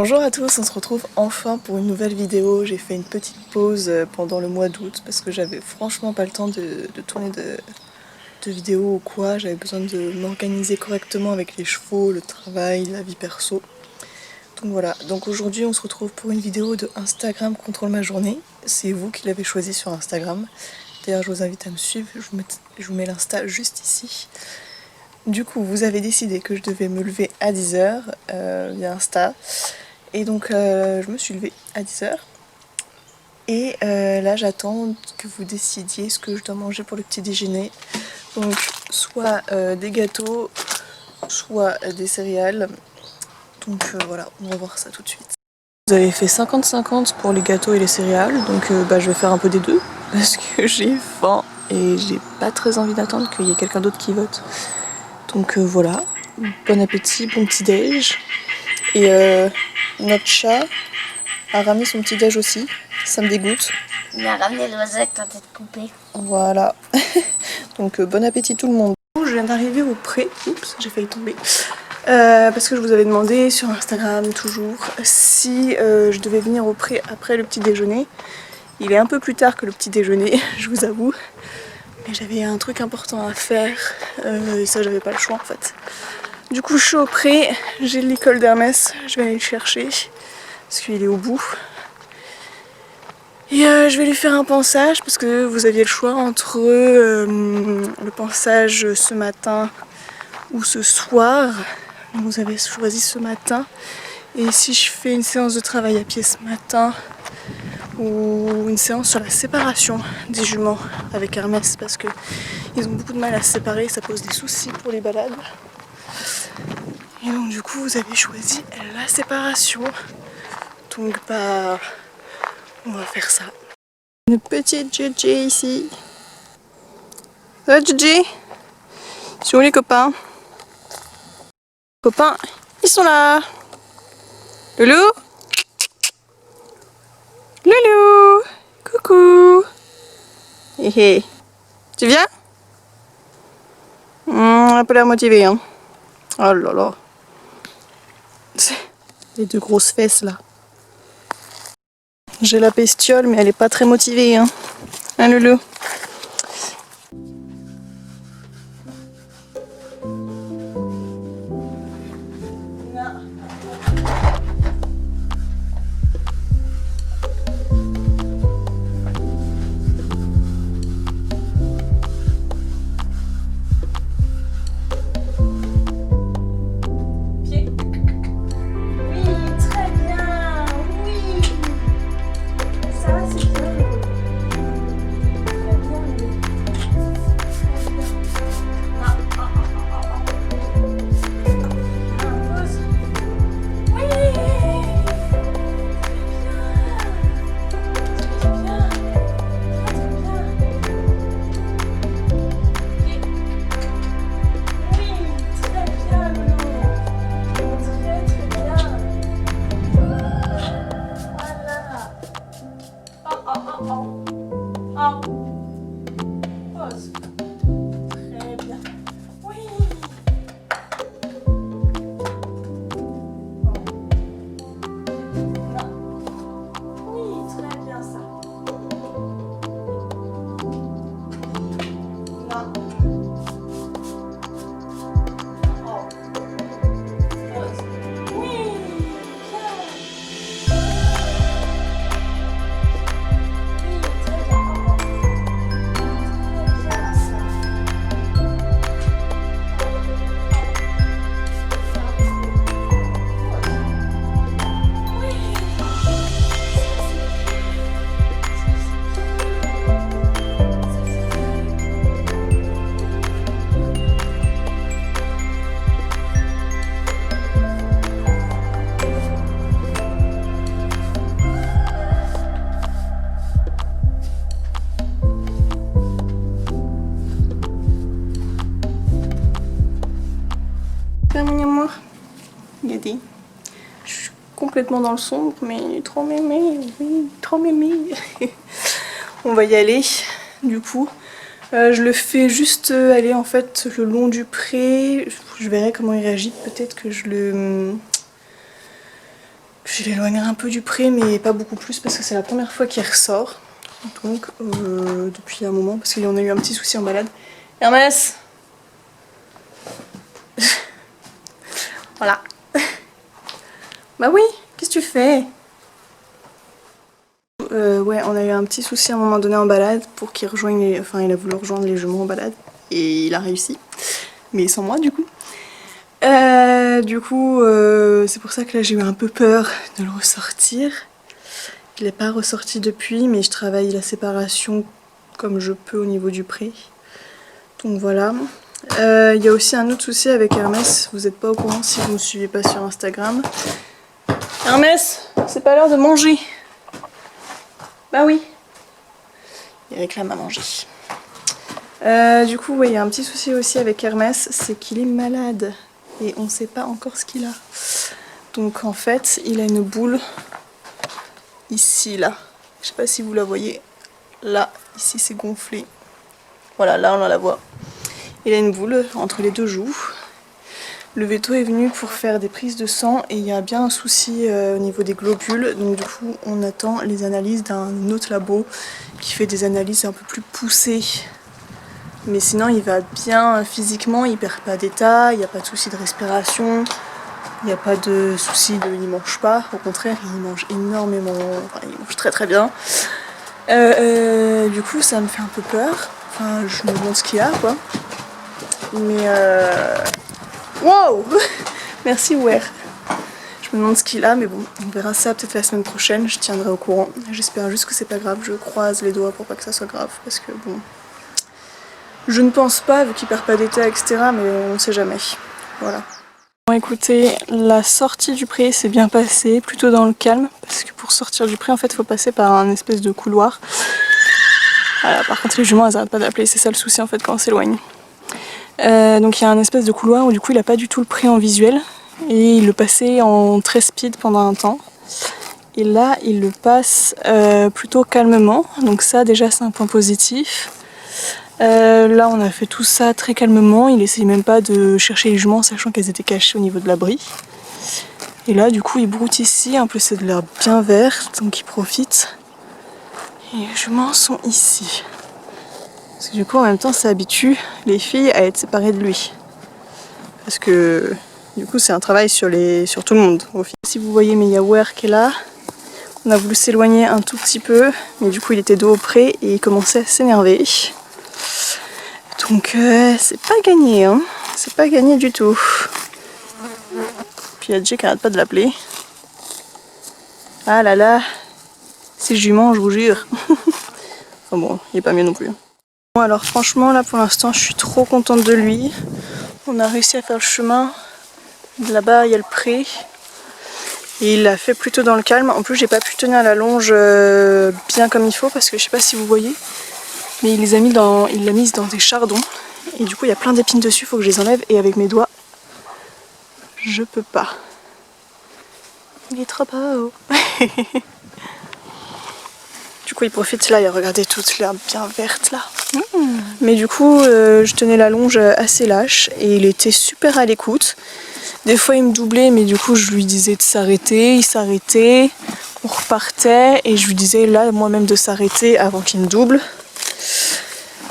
Bonjour à tous, on se retrouve enfin pour une nouvelle vidéo. J'ai fait une petite pause pendant le mois d'août parce que j'avais franchement pas le temps de tourner de vidéos ou quoi. J'avais besoin de m'organiser correctement avec les chevaux, le travail, la vie perso. Donc voilà, donc aujourd'hui on se retrouve pour une vidéo de Instagram contrôle ma journée. C'est vous qui l'avez choisi sur Instagram. D'ailleurs je vous invite à me suivre, je vous mets l'insta juste ici. Du coup vous avez décidé que je devais me lever à 10 h via Insta. Et donc je me suis levée à 10 h. Et là j'attends que vous décidiez ce que je dois manger pour le petit déjeuner. Donc soit des gâteaux, soit des céréales. Donc voilà, on va voir ça tout de suite. Vous avez fait 50-50 pour les gâteaux et les céréales. Donc je vais faire un peu des deux. Parce que j'ai faim et j'ai pas très envie d'attendre qu'il y ait quelqu'un d'autre qui vote. Donc voilà, bon appétit, bon petit déj. Et notre chat a ramené son petit déj aussi, ça me dégoûte. Il a ramené l'oiseau avec la tête coupée. Voilà. Donc bon appétit tout le monde. Je viens d'arriver au pré. Oups, j'ai failli tomber. Parce que je vous avais demandé sur Instagram toujours si je devais venir au pré après le petit déjeuner. Il est un peu plus tard que le petit déjeuner, je vous avoue. Mais j'avais un truc important à faire. Et ça j'avais pas le choix en fait. Du coup je suis au pré, j'ai l'école d'Hermès, je vais aller le chercher. Parce qu'il est au bout. Et je vais lui faire un pansage parce que vous aviez le choix entre le pansage ce matin ou ce soir. Vous avez choisi ce matin. Et si je fais une séance de travail à pied ce matin ou une séance sur la séparation des juments avec Hermès parce que ils ont beaucoup de mal à se séparer, ça pose des soucis pour les balades. Et donc du coup vous avez choisi la séparation. Donc on va faire ça. Une petite Gigi ici. Ça va Gigi? Ils sont où les copains? Copains, ils sont là. Loulou? Loulou? Coucou. Hé hé. Tu viens? Un peu l'air motivé hein. Oh là là. Les deux grosses fesses là. J'ai la bestiole mais elle est pas très motivée hein. Hein Loulou? Mon amour, Gadi. Je suis complètement dans le sombre, mais trop mémé, oui, trop mémé. On va y aller, du coup. Je le fais juste aller en fait le long du pré. Je verrai comment il réagit. Peut-être que je Je l'éloignerai un peu du pré, mais pas beaucoup plus parce que c'est la première fois qu'il ressort. Donc depuis un moment, parce qu'il y en a eu un petit souci en balade. Hermès. Voilà. Bah oui, qu'est-ce que tu fais? Ouais, on a eu un petit souci à un moment donné en balade pour qu'il rejoigne les... Enfin, il a voulu rejoindre les jumeaux en balade et il a réussi. Mais sans moi, du coup. C'est pour ça que là j'ai eu un peu peur de le ressortir. Il n'est pas ressorti depuis, mais je travaille la séparation comme je peux au niveau du pré. Donc voilà. Il y a aussi un autre souci avec Hermès, vous n'êtes pas au courant si vous ne me suivez pas sur Instagram. Hermès, c'est pas l'heure de manger. Bah oui. Il réclame à manger. Du coup, ouais, il y a un petit souci aussi avec Hermès, c'est qu'il est malade. Et on ne sait pas encore ce qu'il a. Donc en fait, il a une boule ici, là. Je sais pas si vous la voyez. Là, ici c'est gonflé. Voilà, là on la voit. Il a une boule entre les deux joues. Le veto est venu pour faire des prises de sang et il y a bien un souci au niveau des globules. Donc du coup, on attend les analyses d'un autre labo qui fait des analyses un peu plus poussées. Mais sinon, il va bien physiquement, il perd pas d'état, il n'y a pas de souci de respiration, il n'y a pas de souci de... il mange pas, au contraire, il mange énormément, enfin, il mange très très bien. Du coup, ça me fait un peu peur. Enfin, je me demande ce qu'il a, quoi. Mais wow. Merci, Wer. Je me demande ce qu'il a, mais bon, on verra ça peut-être la semaine prochaine, je tiendrai au courant. J'espère juste que c'est pas grave, je croise les doigts pour pas que ça soit grave, parce que bon... Je ne pense pas, vu qu'il perd pas d'état, etc., mais on sait jamais. Voilà. Bon, écoutez, la sortie du pré s'est bien passée, plutôt dans le calme, parce que pour sortir du pré, en fait, il faut passer par un espèce de couloir. Voilà, par contre, les juments, elles n'arrêtent pas d'appeler, c'est ça le souci, en fait, quand on s'éloigne. Donc il y a un espèce de couloir où, du coup, il n'a pas du tout le pré en visuel, et il le passait en très speed pendant un temps. Et là, il le passe plutôt calmement, donc ça, déjà, c'est un point positif. Là on a fait tout ça très calmement, il essayait même pas de chercher les juments sachant qu'elles étaient cachées au niveau de l'abri. Et là du coup il broute ici, en plus c'est de l'herbe bien verte donc il profite. Et les juments sont ici. Parce que du coup en même temps ça habitue les filles à être séparées de lui. Parce que du coup c'est un travail sur tout le monde. Si vous voyez Meyawer qui est là, on a voulu s'éloigner un tout petit peu, mais du coup il était dos au pré et il commençait à s'énerver. Donc c'est pas gagné, hein. C'est pas gagné du tout. Puis il y a Jay qui arrête pas de l'appeler. Ah là là, ces juments, je vous jure. Enfin bon, il est pas mieux non plus. Bon alors franchement là pour l'instant je suis trop contente de lui. On a réussi à faire le chemin. Là-bas il y a le pré. Et il l'a fait plutôt dans le calme. En plus j'ai pas pu tenir la longe bien comme il faut parce que je sais pas si vous voyez. Mais il l'a mise dans des chardons. Et du coup il y a plein d'épines dessus, il faut que je les enlève. Et avec mes doigts, je peux pas. Il est trop beau. Du coup il profite là, il a regardé toute l'herbe bien verte là. Mais du coup je tenais la longe assez lâche et il était super à l'écoute. Des fois il me doublait mais du coup je lui disais de s'arrêter, il s'arrêtait, on repartait et je lui disais là moi-même de s'arrêter avant qu'il me double.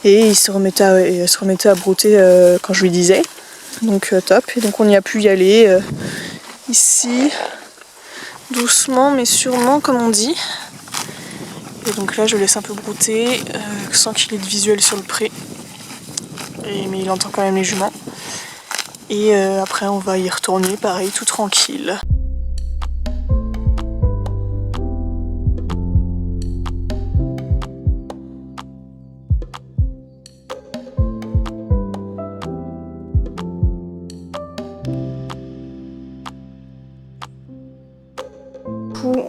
Et il se remettait à brouter quand je lui disais. Donc top. Et donc on y a pu y aller ici, doucement mais sûrement comme on dit. Et donc là je le laisse un peu brouter sans qu'il ait de visuel sur le pré. Mais il entend quand même les juments. Et après on va y retourner pareil tout tranquille.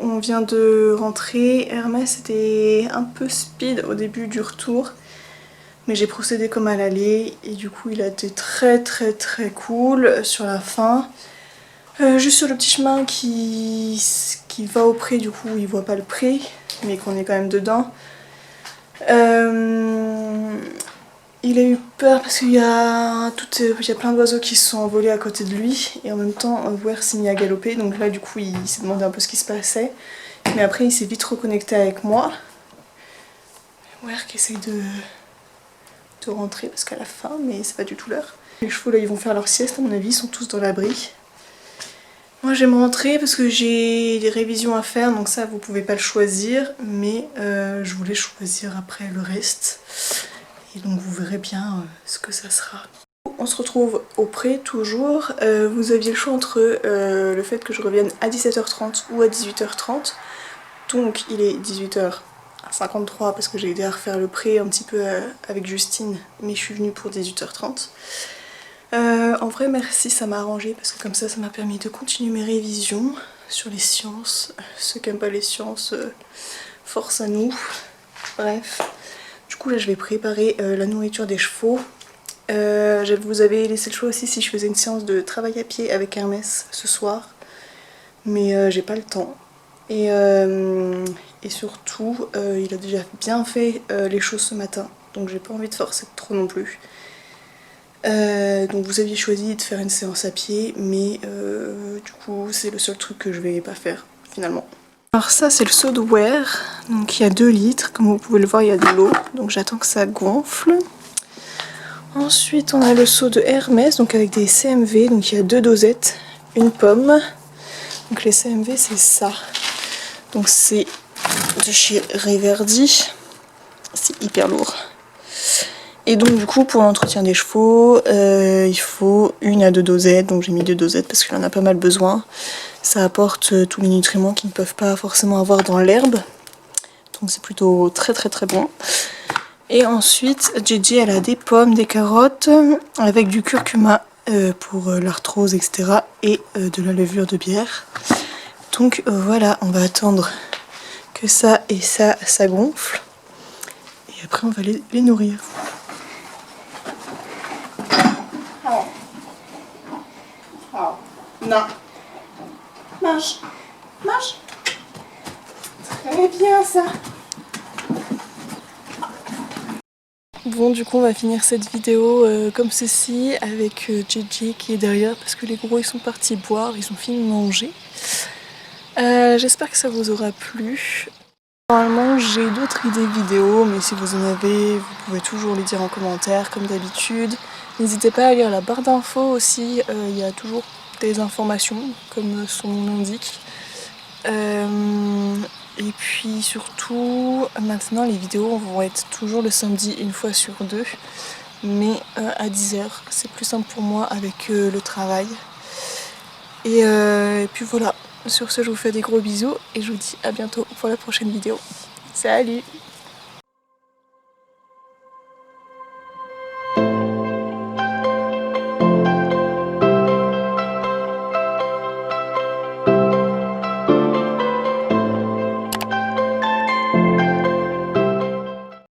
On vient de rentrer, Hermès était un peu speed au début du retour, mais j'ai procédé comme à l'aller et du coup il a été très cool sur la fin. Juste sur le petit chemin qui va au pré, du coup il voit pas le pré, mais qu'on est quand même dedans. Il a eu peur parce qu'il y a plein d'oiseaux qui se sont envolés à côté de lui et en même temps Wer s'est mis à galoper, donc là du coup il s'est demandé un peu ce qui se passait, mais après il s'est vite reconnecté avec moi. Wer qui essaye de rentrer parce qu'elle a faim, mais c'est pas du tout l'heure. Les chevaux là ils vont faire leur sieste à mon avis, ils sont tous dans l'abri. Moi j'aime rentrer parce que j'ai des révisions à faire, donc ça vous pouvez pas le choisir, mais je voulais choisir après le reste. Et donc vous verrez bien ce que ça sera. On se retrouve au pré toujours. Vous aviez le choix entre le fait que je revienne à 17h30 ou à 18h30. Donc il est 18h53 parce que j'ai aidé à refaire le pré un petit peu avec Justine, mais je suis venue pour 18h30. En vrai merci, ça m'a arrangé parce que comme ça m'a permis de continuer mes révisions sur les sciences. Ceux qui n'aiment pas les sciences, force à nous. Bref. Du coup là je vais préparer la nourriture des chevaux. Je vous avais laissé le choix aussi si je faisais une séance de travail à pied avec Hermès ce soir. Mais j'ai pas le temps. Et surtout il a déjà bien fait les choses ce matin. Donc j'ai pas envie de forcer trop non plus. Donc vous aviez choisi de faire une séance à pied. Mais du coup c'est le seul truc que je vais pas faire finalement. Alors ça c'est le seau de Wer, donc il y a 2 litres, comme vous pouvez le voir il y a de l'eau, donc j'attends que ça gonfle. Ensuite on a le seau de Hermès, donc avec des CMV, donc il y a 2 dosettes, une pomme. Donc les CMV c'est ça, donc c'est de chez Reverdy, c'est hyper lourd. Et donc du coup pour l'entretien des chevaux, il faut 1 à 2 dosettes, donc j'ai mis 2 dosettes parce qu'il en a pas mal besoin. Ça apporte tous les nutriments qu'ils ne peuvent pas forcément avoir dans l'herbe. Donc c'est plutôt très bon. Et ensuite, Gigi elle a des pommes, des carottes, avec du curcuma pour l'arthrose, etc. Et de la levure de bière. Donc voilà, on va attendre que ça et ça gonfle. Et après on va les nourrir. Non. Mange. Mange. Très bien ça. Bon du coup on va finir cette vidéo comme ceci avec Gigi qui est derrière parce que les gros ils sont partis boire, ils ont fini de manger. J'espère que ça vous aura plu. Normalement j'ai d'autres idées vidéo, mais si vous en avez, vous pouvez toujours les dire en commentaire comme d'habitude. N'hésitez pas à lire la barre d'infos aussi, il y a toujours des informations comme son nom l'indique. Et puis surtout, maintenant les vidéos vont être toujours le samedi 1 fois sur 2, mais à 10h, c'est plus simple pour moi avec le travail. Et puis voilà, sur ce je vous fais des gros bisous et je vous dis à bientôt pour la prochaine vidéo. Salut!